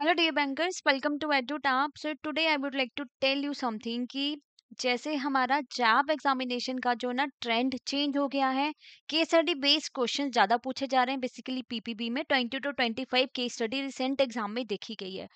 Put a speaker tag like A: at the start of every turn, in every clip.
A: Hello dear bankers, welcome to Edutap. So today I would like to tell you something कि जैसे हमारा जैब examination का जो ना ट्रेंड चेंज हो गया है। केस स्टडी बेस्ड क्वेश्चन ज़्यादा पूछे जा रहे हैं। बेसिकली पीपीबी में 20 to 25 case study recent exam में देखी गई है।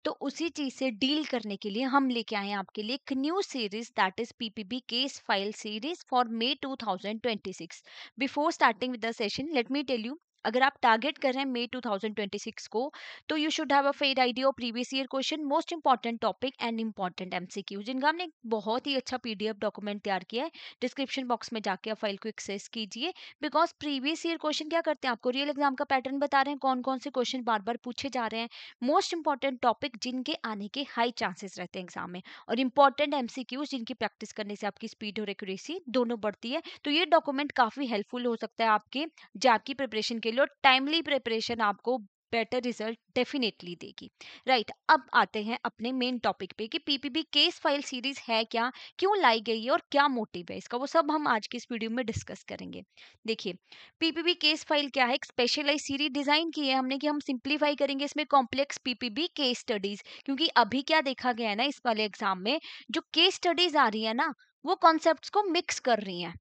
A: तो उसी चीज से डील करने के लिए हम लेके आए हैं आपके लिए एक new series, that is PPB case file series for May 2026। Before starting with the session, let me tell you, अगर आप टारगेट कर रहे हैं मे 2026 को, तो you should have a fair idea of previous year question, most important topic and important MCQ, जिनका हमने एक बहुत ही अच्छा पीडीएफ डॉक्यूमेंट तैयार किया है। डिस्क्रिप्शन बॉक्स में जाके आप फाइल को एक्सेस कीजिए। बिकॉज प्रीवियस ईयर क्वेश्चन क्या करते हैं, आपको रियल एग्जाम का पैटर्न बता रहे हैं, कौन कौन से क्वेश्चन बार बार पूछे जा रहे हैं, मोस्ट इंपॉर्टेंट टॉपिक जिनके आने के हाई चांसेस रहते हैं एग्जाम में, और इंपॉर्टेंट एमसीक्यूज जिनकी प्रैक्टिस करने से आपकी स्पीड और एक्यूरेसी दोनों बढ़ती है। तो ये डॉक्यूमेंट काफी हेल्पफुल हो सकता है आपके जैब की प्रिपरेशन के लिए, और टाइमली प्रिपरेशन आपको बेटर रिजल्ट डेफिनेटली देगी। राइट, अब आते हैं अपने मेन टॉपिक पे कि पीपीबी केस फाइल सीरीज है क्या, क्यों लाई गई है और क्या मोटिव है इसका, वो सब हम आज की इस वीडियो में डिस्कस करेंगे। देखिए, पीपीबी केस फाइल क्या है, एक स्पेशलाइज सीरीज डिजाइन की है हमने कि हम सिंप्लीफाई करेंगे इसमें कॉम्प्लेक्स पीपीबी केस स्टडीज। क्योंकि अभी क्या देखा गया है ना, इस वाले एग्जाम में जो केस स्टडीज आ रही है ना, वो कॉन्सेप्ट्स को मिक्स कर रही हैं।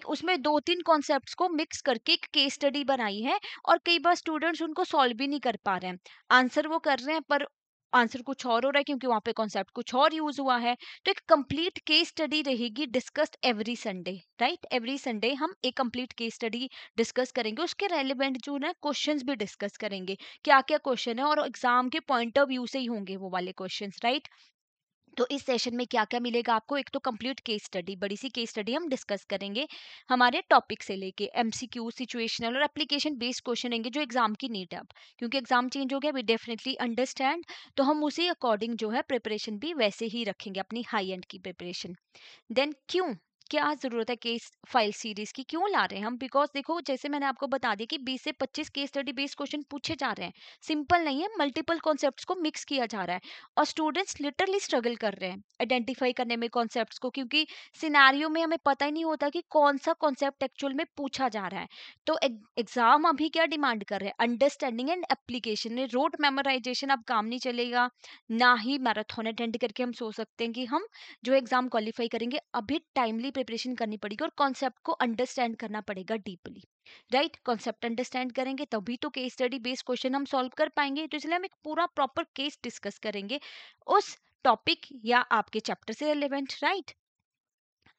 A: उसमें दो तीन कॉन्सेप्ट्स को मिक्स करके एक केस स्टडी बनाई है, और कई बार स्टूडेंट्स उनको सॉल्व भी नहीं कर पा रहे हैं। आंसर वो कर रहे हैं पर आंसर कुछ और हो रहा है, क्योंकि वहां पे कॉन्सेप्ट कुछ और यूज हुआ है। तो एक कंप्लीट केस स्टडी रहेगी, discussed every Sunday. Right, every Sunday हम एक कंप्लीट केस स्टडी डिस्कस करेंगे, उसके रेलिवेंट जो है क्वेश्चंस भी डिस्कस करेंगे, क्या क्या क्वेश्चन है, और एग्जाम के पॉइंट ऑफ व्यू से ही होंगे वो वाले क्वेश्चंस। राइट, तो इस सेशन में क्या क्या मिलेगा आपको, एक तो कंप्लीट केस स्टडी, बड़ी सी केस स्टडी हम डिस्कस करेंगे हमारे टॉपिक से लेके, एमसीक्यू, सिचुएशनल और एप्लीकेशन बेस्ड क्वेश्चन रहेंगे जो एग्जाम की नीड है। अब क्योंकि एग्जाम चेंज हो गया, वी डेफिनेटली अंडरस्टैंड, तो हम उसी अकॉर्डिंग जो है प्रिपरेशन भी वैसे ही रखेंगे, अपनी हाई एंड की प्रिपरेशन। देन क्यों, क्या जरूरत है केस फाइल सीरीज की, क्यों ला रहे हैं हम, बिकॉज देखो जैसे मैंने आपको बता दिया कि 20 से 25 केस स्टडी बेस्ड क्वेश्चन पूछे जा रहे हैं। सिंपल नहीं है, मल्टीपल कॉन्सेप्ट्स को मिक्स किया जा रहा है, और स्टूडेंट्स लिटरली स्ट्रगल कर रहे हैं आइडेंटिफाई करने में कॉन्सेप्ट्स को, क्योंकि सिनेरियो में हमें पता ही नहीं होता कि कौन सा कॉन्सेप्ट एक्चुअल में पूछा जा रहा है। तो एग्जाम अभी क्या डिमांड कर रहे हैं, understanding and application. Rote memorization अब काम नहीं चलेगा, ना ही मैराथन अटेंड करके हम सोच सकते हैं कि हम जो एग्जाम क्वालिफाई करेंगे। अभी टाइमली प्रिपरेशन करनी पड़ेगी और कॉन्सेप्ट को अंडरस्टैंड करना पड़ेगा डीपली। राइट, कॉन्सेप्ट अंडरस्टैंड करेंगे तभी तो केस स्टडी बेस्ड क्वेश्चन हम सॉल्व कर पाएंगे। तो इसलिए हम एक पूरा प्रॉपर केस डिस्कस करेंगे उस टॉपिक या आपके चैप्टर से रिलेवेंट। राइट,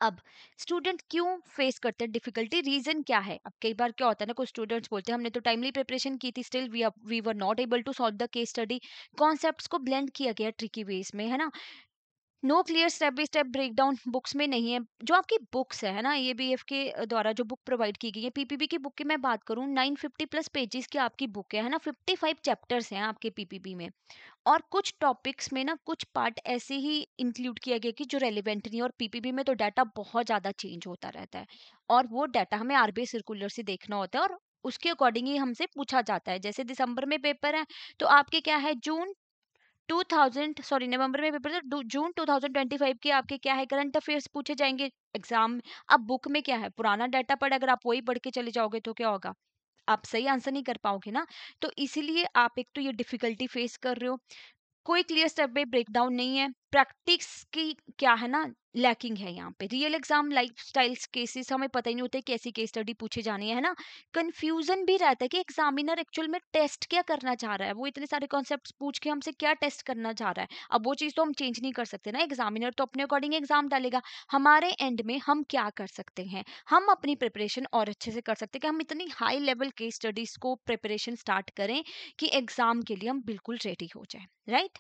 A: अब स्टूडेंट क्यों फेस करते हैं डिफिकल्टी, रीजन क्या है। अब कई बार क्या होता है ना, कुछ स्टूडेंट्स बोलते हैं हमने तो टाइमली प्रिपरेशन की थी, still we were not able to solve the case study. Concepts को ब्लेंड किया गया ट्रिकी वेज में, है ना। No clear step by step breakdown books में नहीं है। जो आपकी बुक्स है ना, ये बीएफ के द्वारा जो बुक प्रोवाइड की गई है, पीपीबी की बुक की मैं बात करूं, 950 प्लस पेजेस की आपकी बुक है ना, 55 चैप्टर्स हैं आपके पीपीबी में। और कुछ टॉपिक्स में ना कुछ पार्ट ऐसे ही इंक्लूड किया गया कि जो रेलिवेंट नहीं है, और पीपीबी में तो डाटा बहुत ज्यादा चेंज होता रहता है, और वो डाटा हमें आरबीआई सर्कुलर से देखना होता है, और उसके अकॉर्डिंग ही हमसे पूछा जाता है। जैसे दिसंबर में पेपर है, तो आपके क्या है, जून 2000 सॉरी नवंबर में पेपर था, जून 2025 के आपके क्या है, करंट अफेयर्स पूछे जाएंगे एग्जाम। अब बुक में क्या है, पुराना डाटा पड़ा, अगर आप वही पढ़ के चले जाओगे तो क्या होगा, आप सही आंसर नहीं कर पाओगे ना। तो इसीलिए आप एक तो ये डिफिकल्टी फेस कर रहे हो, कोई क्लियर स्टेप बाय ब्रेकडाउन नहीं है, प्रैक्टिस की क्या है ना, लैकिंग है यहाँ पे। रियल एग्जाम लाइफस्टाइल्स केसेस हमें पता ही नहीं होता है कैसी केस स्टडी पूछी जानी है ना। कंफ्यूजन भी रहता है कि एग्जामिनर एक्चुअल में टेस्ट क्या करना चाह रहा है, वो इतने सारे कॉन्सेप्ट्स पूछ के हमसे क्या टेस्ट करना चाह रहा है। अब वो चीज तो हम चेंज नहीं कर सकते ना, एग्जामिनर तो अपने अकॉर्डिंग एग्जाम डालेगा। हमारे एंड में हम क्या कर सकते हैं, हम अपनी प्रिपरेशन और अच्छे से कर सकते हैं कि हम इतनी हाई लेवल केस स्टडीज को प्रिपरेशन स्टार्ट करें कि एग्जाम के लिए हम बिल्कुल रेडी हो जाए। राइट,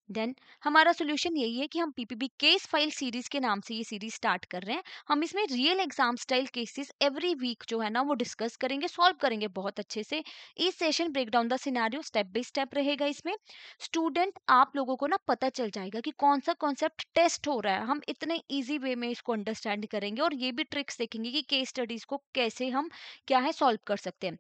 A: देन हमारा सोल्यूशन यही है कि हम पीपीबी केस फाइल सीरीज के नाम से ये सीरीज स्टार्ट कर रहे हैं। हम इसमें real exam style cases every week जो है ना वो डिस्कस करेंगे, सॉल्व करेंगे बहुत अच्छे से। इस session break down the scenario step by step रहेगा इसमें। स्टूडेंट आप लोगों को ना पता चल जाएगा कि कौन सा कॉन्सेप्ट टेस्ट हो रहा है, हम इतने इजी वे में इसको अंडरस्टैंड करेंगे, और ये भी ट्रिक्स देखेंगे कि केस स्टडीज को कैसे हम क्या है सॉल्व कर सकते हैं।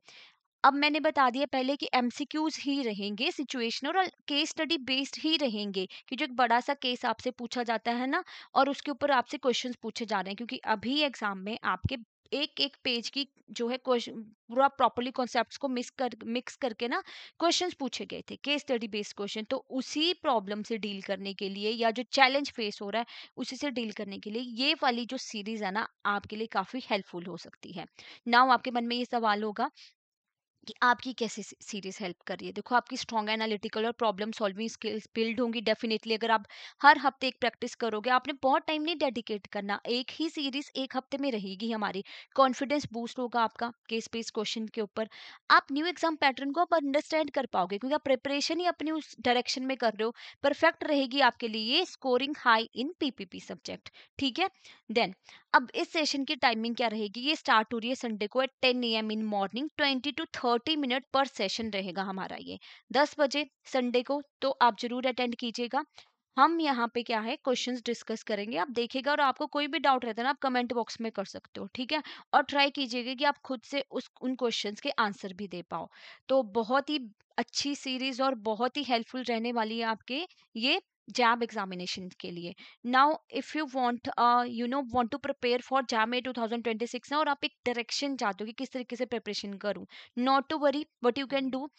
A: अब मैंने बता दिया पहले कि एमसीक्यूज ही रहेंगे, सिचुएशनल और केस स्टडी बेस्ड ही रहेंगे, कि जो एक बड़ा सा केस आपसे पूछा जाता है ना, और उसके ऊपर आपसे क्वेश्चंस पूछे जा रहे हैं, क्योंकि अभी एग्जाम में आपके एक एक पेज की जो है क्वेश्चन पूरा प्रॉपरली कॉन्सेप्ट्स को मिक्स करके ना क्वेश्चंस पूछे गए थे, केस स्टडी बेस्ड क्वेश्चन। तो उसी प्रॉब्लम से डील करने के लिए या जो चैलेंज फेस हो रहा है उसी से डील करने के लिए ये वाली जो सीरीज है ना आपके लिए काफी हेल्पफुल हो सकती है। नाउ आपके मन में ये सवाल होगा कि आपकी कैसे सीरीज हेल्प कर रही है। देखो, आपकी स्ट्रॉन्ग एनालिटिकल और प्रॉब्लम सॉल्विंग स्किल्स बिल्ड होंगी डेफिनेटली अगर आप हर हफ्ते एक प्रैक्टिस करोगे। आपने बहुत टाइम नहीं डेडिकेट करना, एक ही सीरीज एक हफ्ते में रहेगी हमारी। कॉन्फिडेंस बूस्ट होगा आपका केस बेस्ड क्वेश्चन के ऊपर। आप न्यू एग्जाम पैटर्न को आप अंडरस्टैंड कर पाओगे क्योंकि आप प्रिपरेशन ही अपनी उस डायरेक्शन में कर रहे हो। परफेक्ट रहेगी आपके लिए ये scoring high in PPP subject. ठीक है। देन अब इस सेशन की टाइमिंग क्या रहेगी? ये स्टार्ट हो रही है संडे को at 10 AM in morning. 20 to 30 minute पर सेशन रहेगा हमारा ये 10 बजे संडे को। तो आप जरूर अटेंड कीजिएगा। हम यहाँ पे क्या है क्वेश्चंस डिस्कस करेंगे, आप देखिएगा और आपको कोई भी डाउट रहता है ना आप कमेंट बॉक्स में कर सकते हो। ठीक है। और ट्राई कीजिएगा कि आप खुद से उस उन क्वेश्चंस के आंसर भी दे पाओ। तो बहुत ही अच्छी सीरीज और बहुत ही हेल्पफुल रहने वाली है आपके ये जैब एग्जामिनेशन के लिए। Now if you want want to prepare for JAM a 2026 ना, और आप एक डायरेक्शन चाहते हो कि किस तरीके से प्रिपरेशन करूं, not to worry, what you can do,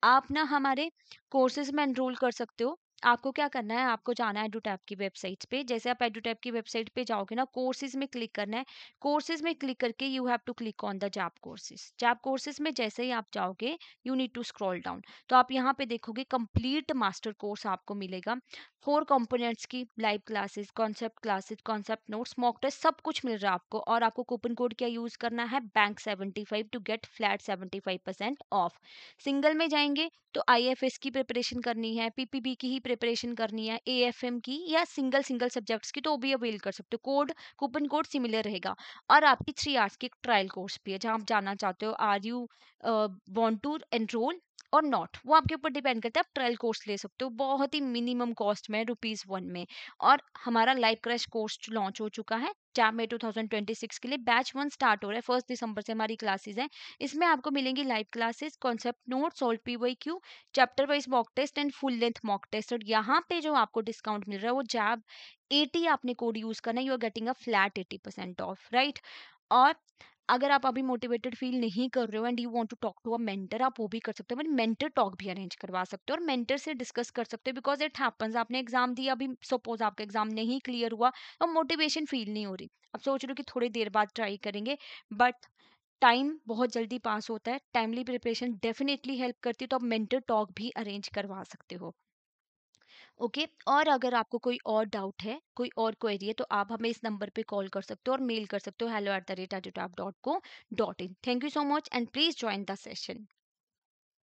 A: आप ना हमारे कोर्सेज में एनरोल कर सकते हो। आपको क्या करना है, आपको जाना है एडुटैप की वेबसाइट पे। जैसे आप एडुटैप की वेबसाइट पे जाओगे ना, कोर्सेज में क्लिक करना है। कोर्सेज में क्लिक करके you have to click on the JAIIB courses. JAIIB courses में जैसे ही आप जाओगे you need to scroll down. तो आप यहाँ पे देखोगे कंप्लीट मास्टर कोर्स आपको मिलेगा। 4 कंपोनेंट्स की live classes, concept notes, mock test, सब कुछ मिल रहा है आपको। और आपको कूपन कोड क्या यूज करना है, bank 75 to get flat 75% off. Single में जाएंगे तो आईएफएस की प्रिपरेशन करनी है, पीपीबी की ही प्रिपरेशन करनी है, एएफएम की या सिंगल सिंगल सब्जेक्ट्स की, तो वो भी अवेल कर सकते हो। कोड कूपन कोड सिमिलर रहेगा। और आपकी 3 आवर्स की एक ट्रायल कोर्स भी है जहां आप जानना चाहते हो are you want to enroll और नॉट, वो आपके ऊपर डिपेंड करता है। आप ट्रायल कोर्स ले सकते हो बहुत ही मिनिमम कॉस्ट में, ₹1 में। और हमारा लाइव क्रैश कोर्स लॉन्च हो चुका है जैम में 2026 के लिए। बैच 1 स्टार्ट हो रहा है 1 दिसंबर से, हमारी क्लासेस हैं। इसमें आपको मिलेंगी live classes, concept note, solve PYQ, chapter wise mock test and full length mock test. और यहाँ पे जो आपको डिस्काउंट मिल रहा है वो जैब 80 आपने कोड यूज करना है, you are getting a flat 80% off, right. और अगर आप अभी मोटिवेटेड फील नहीं कर रहे हो and you want to talk to a mentor, आप वो भी कर सकते हो। मतलब मेंटर टॉक भी अरेंज करवा सकते हो और मेंटर से डिस्कस कर सकते हो। बिकॉज इट हैपेंस, आपने एग्जाम दिया, अभी सपोज आपका एग्जाम नहीं क्लियर हुआ और मोटिवेशन फील नहीं हो रही, आप सोच रहे हो कि थोड़ी देर बाद ट्राई करेंगे, बट टाइम बहुत जल्दी पास होता है। टाइमली प्रिपरेशन डेफिनेटली हेल्प करती है, तो आप मेंटर टॉक भी अरेंज करवा सकते हो। ओके। और अगर आपको कोई और डाउट है, कोई और क्वेरी है, तो आप हमें इस नंबर पे कॉल कर सकते हो और मेल कर सकते हो hello@edutap.co.in। Thank you so much and please join the session.